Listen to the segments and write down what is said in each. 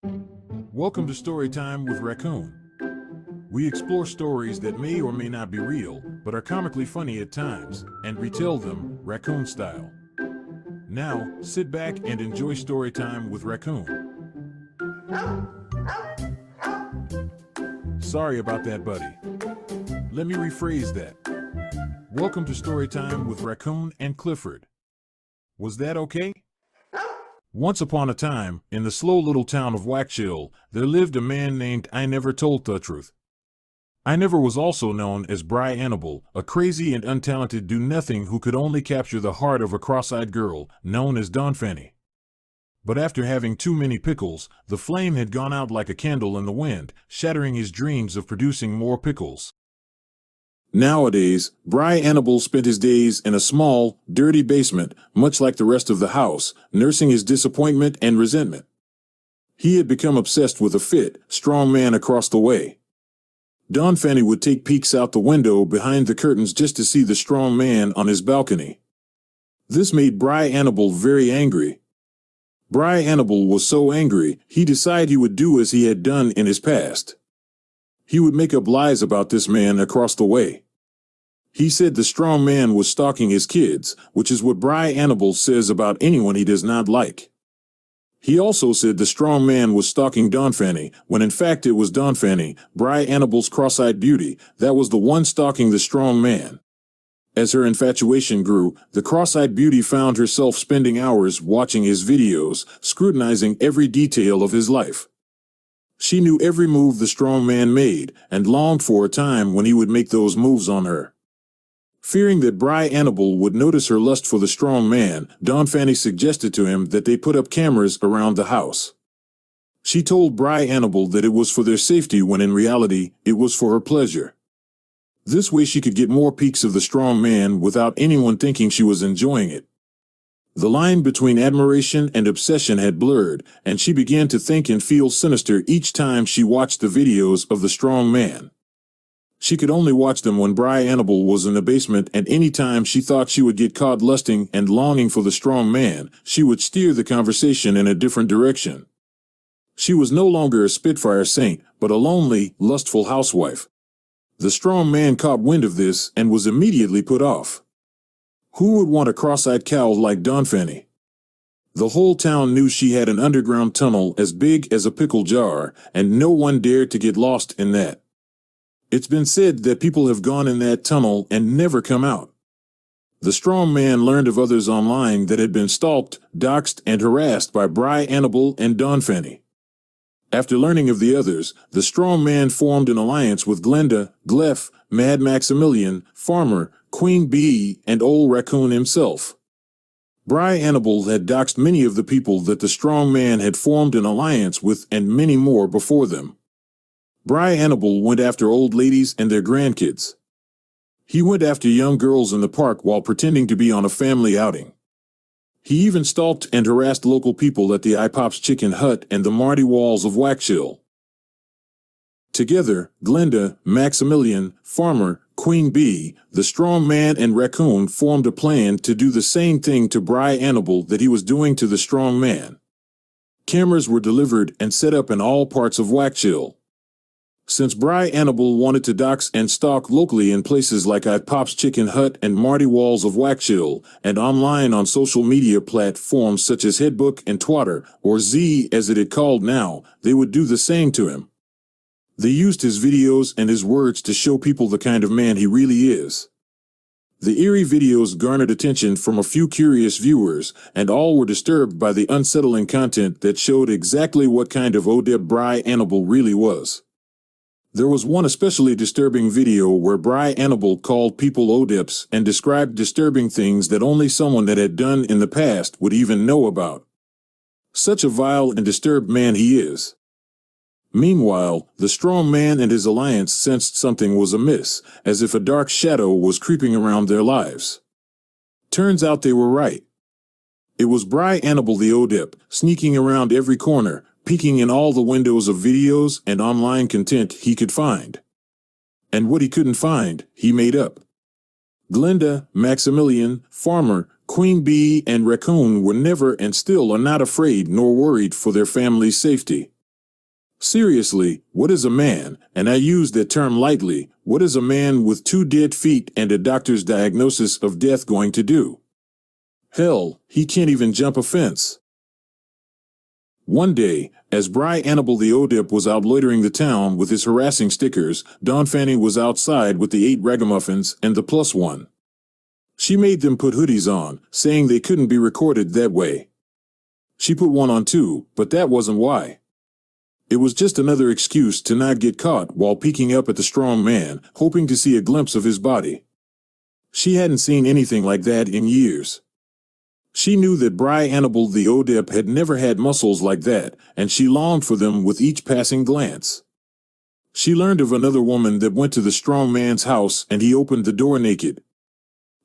Welcome to Storytime with Raccoon. We explore stories that may or may not be real, but are comically funny at times, and retell them raccoon style. Now, sit back and enjoy Storytime with Raccoon. Sorry about that, buddy. Let me rephrase that. Welcome to Storytime with Raccoon and Clifford. Was that okay? Once upon a time, in the slow little town of Wackchill, there lived a man named I Never Told the Truth. I Never was also known as Bry Annabelle, a crazy and untalented do-nothing who could only capture the heart of a cross-eyed girl, known as Dawn Fanny. But after having too many pickles, the flame had gone out like a candle in the wind, shattering his dreams of producing more pickles. Nowadays, Bry Annabelle spent his days in a small, dirty basement, much like the rest of the house, nursing his disappointment and resentment. He had become obsessed with a fit, strong man across the way. Dawn Fanny would take peeks out the window behind the curtains just to see the strong man on his balcony. This made Bry Annabelle very angry. Bry Annabelle was so angry, he decided he would do as he had done in his past. He would make up lies about this man across the way. He said the strong man was stalking his kids, which is what Bry Annabelle says about anyone he does not like. He also said the strong man was stalking Dawn Fanny, when in fact it was Dawn Fanny, Bry Annabelle's cross-eyed beauty, that was the one stalking the strong man. As her infatuation grew, the cross-eyed beauty found herself spending hours watching his videos, scrutinizing every detail of his life. She knew every move the strong man made, and longed for a time when he would make those moves on her. Fearing that Bry Annabelle would notice her lust for the strong man, Dawn Fanny suggested to him that they put up cameras around the house. She told Bry Annabelle that it was for their safety when in reality, it was for her pleasure. This way she could get more peeks of the strong man without anyone thinking she was enjoying it. The line between admiration and obsession had blurred, and she began to think and feel sinister each time she watched the videos of the strong man. She could only watch them when Bry Annabelle was in the basement, and any time she thought she would get caught lusting and longing for the strong man, she would steer the conversation in a different direction. She was no longer a Spitfire saint, but a lonely, lustful housewife. The strong man caught wind of this and was immediately put off. Who would want a cross-eyed cow like Dawn Fanny? The whole town knew she had an underground tunnel as big as a pickle jar, and no one dared to get lost in that. It's been said that people have gone in that tunnel and never come out. The strong man learned of others online that had been stalked, doxxed, and harassed by Bry Annabelle and Dawn Fanny. After learning of the others, the strong man formed an alliance with Glenda, Gleff, Mad Maximilian, Farmer, Queen Bee, and Old Raccoon himself. Bry Annabelle had doxed many of the people that the strong man had formed an alliance with and many more before them. Bry Annabelle went after old ladies and their grandkids. He went after young girls in the park while pretending to be on a family outing. He even stalked and harassed local people at the iPop's Chicken Hut and the Marty Walls of Wackchill. Together, Glenda, Maximilian, Farmer, Queen Bee, the strong man, and Raccoon formed a plan to do the same thing to Bry Annabelle that he was doing to the strong man. Cameras were delivered and set up in all parts of Wackchill. Since Bry Annabelle wanted to dox and stalk locally in places like iPop's Chicken Hut and Marty Walls of Wackchill, and online on social media platforms such as Headbook and Twitter, or Z as it is called now, they would do the same to him. They used his videos and his words to show people the kind of man he really is. The eerie videos garnered attention from a few curious viewers, and all were disturbed by the unsettling content that showed exactly what kind of ODEP Bry Annabelle really was. There was one especially disturbing video where Bry Annabelle called people ODEPs and described disturbing things that only someone that had done in the past would even know about. Such a vile and disturbed man he is. Meanwhile, the strong man and his alliance sensed something was amiss, as if a dark shadow was creeping around their lives. Turns out they were right. It was Bry Annabelle the ODEP, sneaking around every corner, peeking in all the windows of videos and online content he could find. And what he couldn't find, he made up. Glenda, Maximilian, Farmer, Queen Bee, and Raccoon were never and still are not afraid nor worried for their family's safety. Seriously, what is a man, and I use that term lightly, what is a man with 2 dead feet and a doctor's diagnosis of death going to do? Hell, he can't even jump a fence. One day, as Bry Annabelle the Odep was out loitering the town with his harassing stickers, Dawn Fanny was outside with the 8 ragamuffins and the +1. She made them put hoodies on, saying they couldn't be recorded that way. She put one on too, but that wasn't why. It was just another excuse to not get caught while peeking up at the strong man, hoping to see a glimpse of his body. She hadn't seen anything like that in years. She knew that Bry Annabelle the Odep had never had muscles like that, and she longed for them with each passing glance. She learned of another woman that went to the strong man's house and he opened the door naked.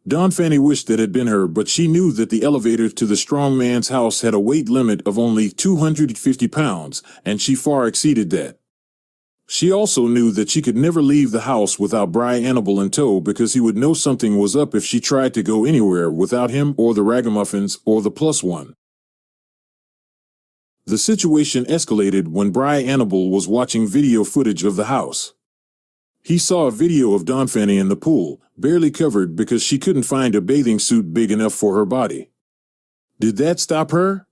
Dawn Fanny wished that had been her, but she knew that the elevator to the strong man's house had a weight limit of only 250 pounds, and she far exceeded that. She also knew that she could never leave the house without Bry Annabelle in tow because he would know something was up if she tried to go anywhere without him or the ragamuffins or the +1. The situation escalated when Bry Annabelle was watching video footage of the house. He saw a video of Dawn Fanny in the pool, barely covered because she couldn't find a bathing suit big enough for her body. Did that stop her?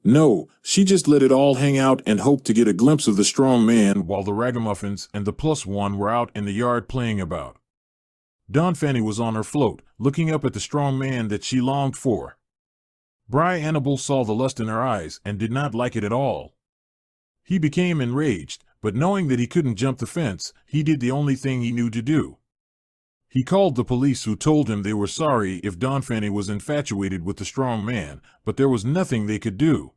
No, she just let it all hang out and hoped to get a glimpse of the strong man while the ragamuffins and the +1 were out in the yard playing about. Dawn Fanny was on her float, looking up at the strong man that she longed for. Bry Annabelle saw the lust in her eyes and did not like it at all. He became enraged, but knowing that he couldn't jump the fence, he did the only thing he knew to do. He called the police, who told him they were sorry if Dawn Fanny was infatuated with the strong man, but there was nothing they could do.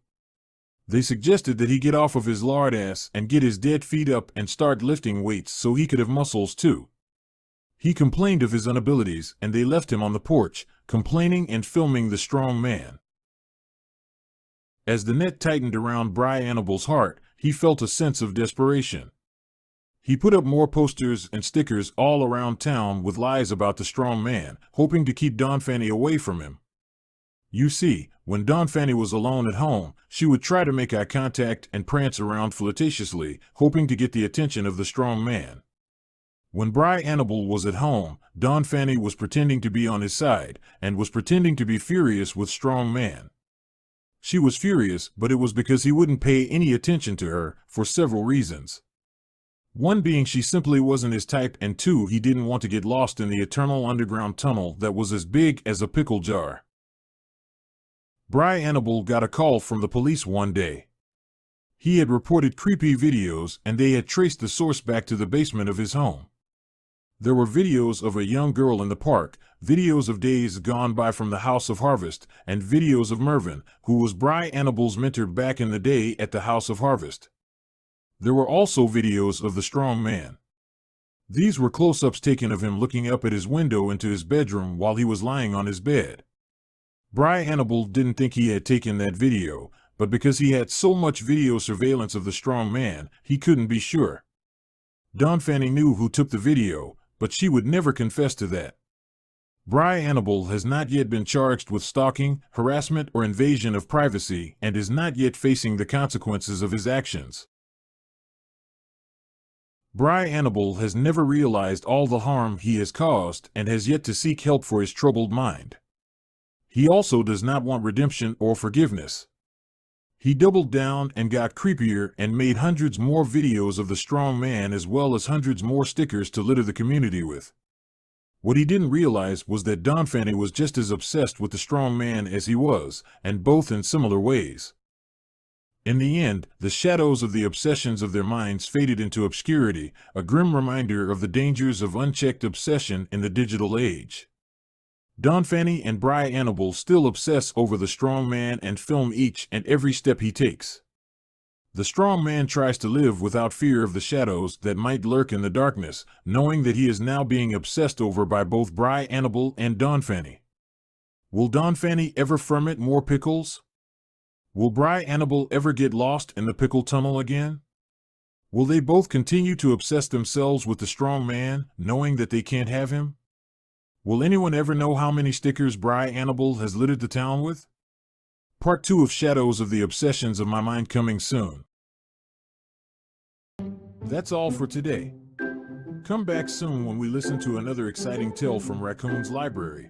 They suggested that he get off of his lard ass and get his dead feet up and start lifting weights so he could have muscles too. He complained of his inabilities and they left him on the porch, complaining and filming the strong man. As the net tightened around Bry Annabelle's heart, he felt a sense of desperation. He put up more posters and stickers all around town with lies about the strong man, hoping to keep Dawn Fanny away from him. You see, when Dawn Fanny was alone at home, she would try to make eye contact and prance around flirtatiously, hoping to get the attention of the strong man. When Bry Annabelle was at home, Dawn Fanny was pretending to be on his side, and was pretending to be furious with strong man. She was furious, but it was because he wouldn't pay any attention to her, for several reasons. One being she simply wasn't his type, and 2, he didn't want to get lost in the eternal underground tunnel that was as big as a pickle jar. Bry Annabelle got a call from the police one day. He had reported creepy videos and they had traced the source back to the basement of his home. There were videos of a young girl in the park, videos of days gone by from the House of Harvest, and videos of Mervyn, who was Bry Annabelle's mentor back in the day at the House of Harvest. There were also videos of the strong man. These were close-ups taken of him looking up at his window into his bedroom while he was lying on his bed. Bry Annabelle didn't think he had taken that video, but because he had so much video surveillance of the strong man, he couldn't be sure. Dawn Fanny knew who took the video, but she would never confess to that. Bry Annabelle has not yet been charged with stalking, harassment, or invasion of privacy, and is not yet facing the consequences of his actions. Bry Annabelle has never realized all the harm he has caused and has yet to seek help for his troubled mind. He also does not want redemption or forgiveness. He doubled down and got creepier and made hundreds more videos of the strong man as well as hundreds more stickers to litter the community with. What he didn't realize was that Dawn Fanny was just as obsessed with the strong man as he was, and both in similar ways. In the end, the shadows of the obsessions of their minds faded into obscurity, a grim reminder of the dangers of unchecked obsession in the digital age. Dawn Fanny and Bry Annabelle still obsess over the strong man and film each and every step he takes. The strong man tries to live without fear of the shadows that might lurk in the darkness, knowing that he is now being obsessed over by both Bry Annabelle and Dawn Fanny. Will Dawn Fanny ever ferment more pickles? Will Bry Annabelle ever get lost in the pickle tunnel again? Will they both continue to obsess themselves with the strong man, knowing that they can't have him? Will anyone ever know how many stickers Bry Annabelle has littered the town with? Part 2 of Shadows of the Obsessions of My Mind coming soon. That's all for today. Come back soon when we listen to another exciting tale from Raccoon's library.